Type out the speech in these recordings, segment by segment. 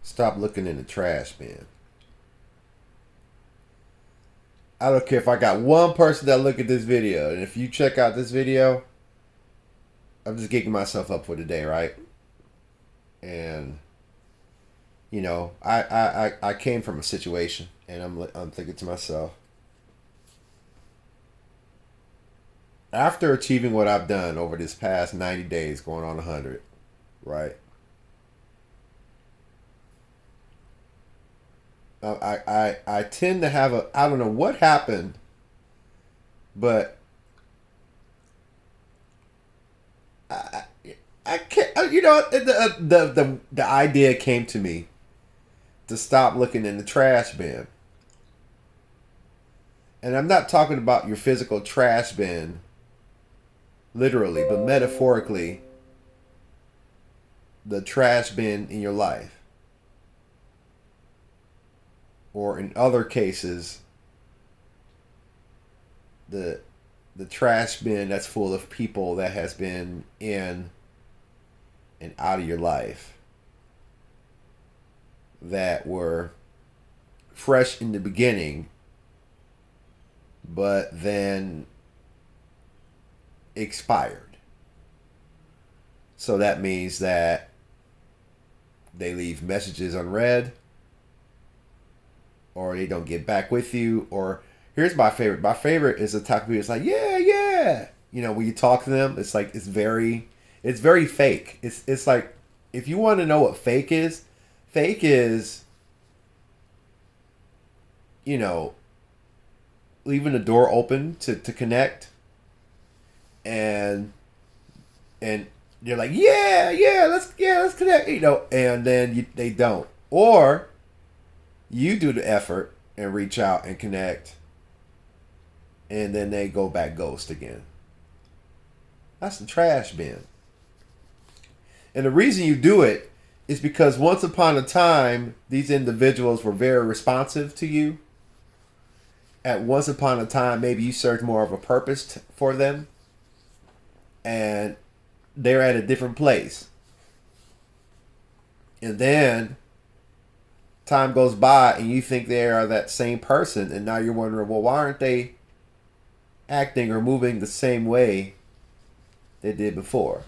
Stop looking in the trash bin. I don't care if I got one person that look at this video, and if you check out this video, I'm just geeking myself up for the day, right? And I came from a situation, and I'm thinking to myself, after achieving what I've done over this past 90 days, going on 100, right? I tend to have I don't know what happened, but I I can't, the idea came to me to stop looking in the trash bin. And I'm not talking about your physical trash bin literally, but metaphorically, the trash bin in your life. Or in other cases, the the trash bin that's full of people that has been in and out of your life that were fresh in the beginning, but then expired. So that means that they leave messages unread, or they don't get back with you, or here's my favorite. My favorite is the type of people that's like, yeah, yeah. When you talk to them, it's like it's very fake. It's like, if you want to know what fake is, you know, leaving the door open to connect, and and you're like, let's connect, and then they don't, or you do the effort and reach out and connect, and then they go back ghost again. That's the trash bin. And the reason you do it is because once upon a time, these individuals were very responsive to you. At once upon a time, maybe you served more of a purpose for them, and they're at a different place. And then time goes by and you think they are that same person, and now you're wondering, well, why aren't they acting or moving the same way they did before?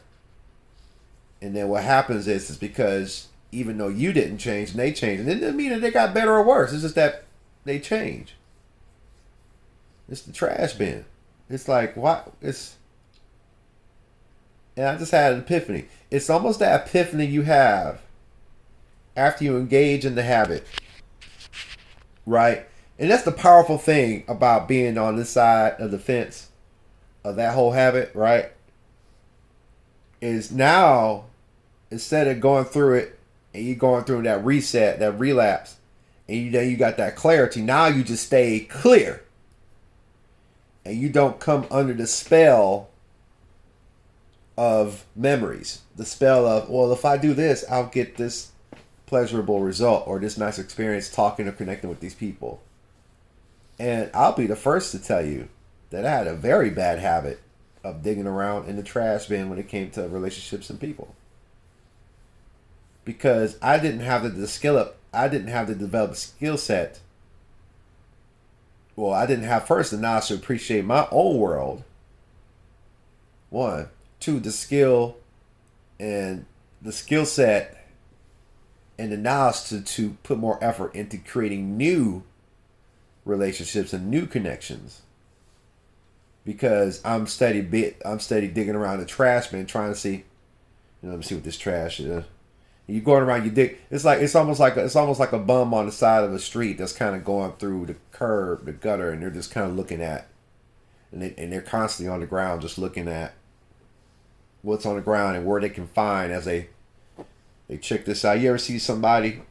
And then what happens is because even though you didn't change and they changed, and it doesn't mean that they got better or worse, it's just that they change. It's the trash bin. It's like, what? And I just had an epiphany. It's almost that epiphany you have after you engage in the habit, right? And that's the powerful thing about being on this side of the fence of that whole habit, right? Is now, instead of going through it and you going through that reset, that relapse, and then you got that clarity, now you just stay clear. And you don't come under the spell of memories. The spell of, well, if I do this, I'll get this pleasurable result or this nice experience talking or connecting with these people. And I'll be the first to tell you that I had a very bad habit of digging around in the trash bin when it came to relationships and people. Because I didn't have I didn't have the developed skill set. Well, I didn't have first the knowledge to appreciate my own world. One. Two, the skill set and the knowledge to put more effort into creating new relationships and new connections. Because I'm steady digging around the trash bin trying to see, let me see what this trash is. You going around, you dig. It's almost like a bum on the side of the street that's kind of going through the curb, the gutter, and they're just kind of looking at, and they're constantly on the ground, just looking at what's on the ground and where they can find as they check this out. You ever see somebody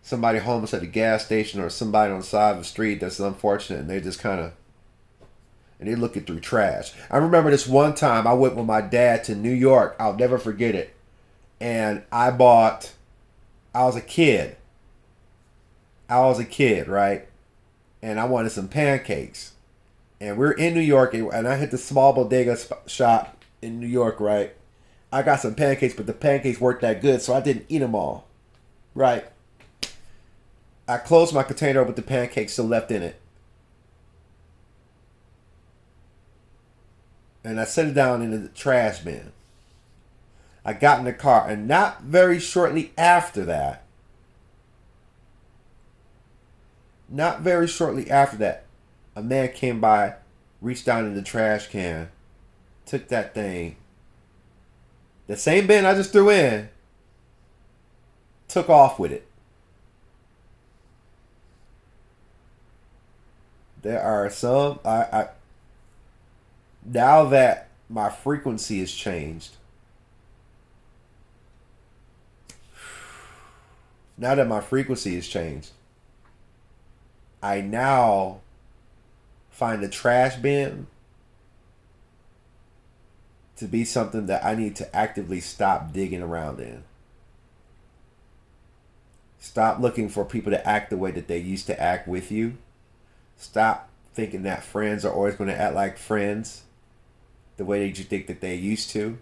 homeless at the gas station, or somebody on the side of the street that's unfortunate, and they just kind of, and they're looking through trash. I remember this one time I went with my dad to New York. I'll never forget it. And I was a kid, right? And I wanted some pancakes. And we're in New York, and I hit the small bodega shop in New York, right? I got some pancakes, but the pancakes weren't that good, so I didn't eat them all, right? I closed my container with the pancakes still left in it. And I set it down in the trash bin. I got in the car, and not very shortly after that, a man came by, reached down in the trash can, took that thing, the same bin I just threw in, took off with it. There are some, I now that my frequency has changed, I now find the trash bin to be something that I need to actively stop digging around in. Stop looking for people to act the way that they used to act with you. Stop thinking that friends are always going to act like friends the way that you think that they used to.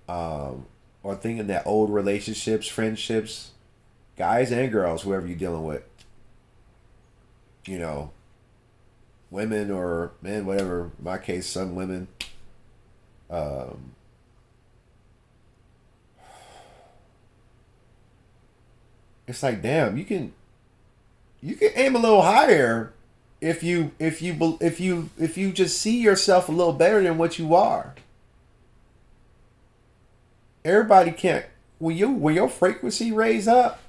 Or thinking that old relationships, friendships, guys and girls, whoever you're dealing with, women or men, whatever. In my case, some women. It's like, damn, you can aim a little higher if you just see yourself a little better than what you are. Everybody can't. When your frequency raise up,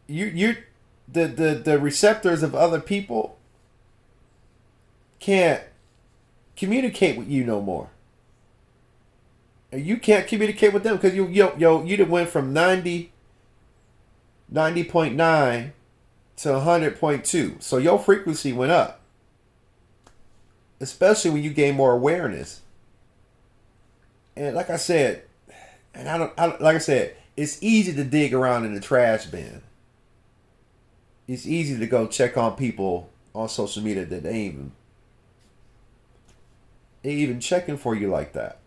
the receptors of other people can't communicate with you no more. And you can't communicate with them because you done went from 90.9 to 100.2. So your frequency went up. Especially when you gain more awareness. And like I said, it's easy to dig around in the trash bin. It's easy to go check on people on social media that they even checking for you like that.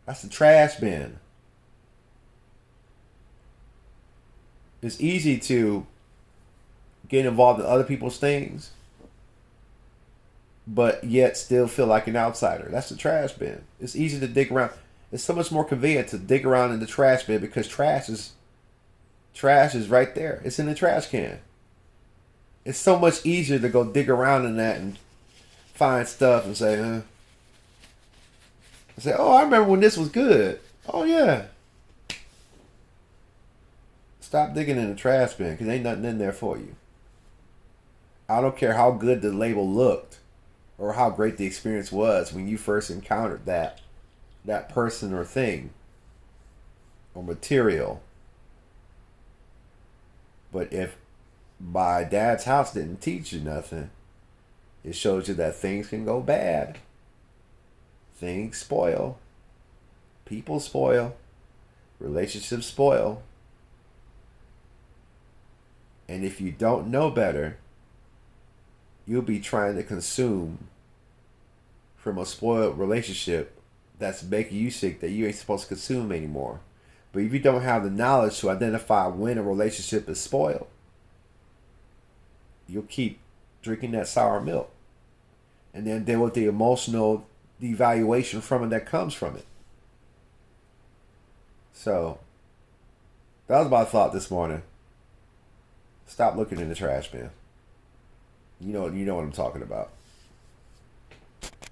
That's the trash bin. It's easy to get involved in other people's things, but yet still feel like an outsider. That's the trash bin. It's easy to dig around. It's so much more convenient to dig around in the trash bin because trash is right there. It's in the trash can. It's so much easier to go dig around in that and find stuff and say, oh, I remember when this was good. Oh, yeah. Stop digging in the trash bin because ain't nothing in there for you. I don't care how good the label looked or how great the experience was when you first encountered that person or thing or material. But if my dad's house didn't teach you nothing, it shows you that things can go bad. Things spoil. People spoil. Relationships spoil. And if you don't know better, you'll be trying to consume from a spoiled relationship that's making you sick that you ain't supposed to consume anymore. But if you don't have the knowledge to identify when a relationship is spoiled, you'll keep drinking that sour milk and then deal with the emotional devaluation from it that comes from it. So that was my thought this morning. Stop looking in the trash bin. You know what I'm talking about.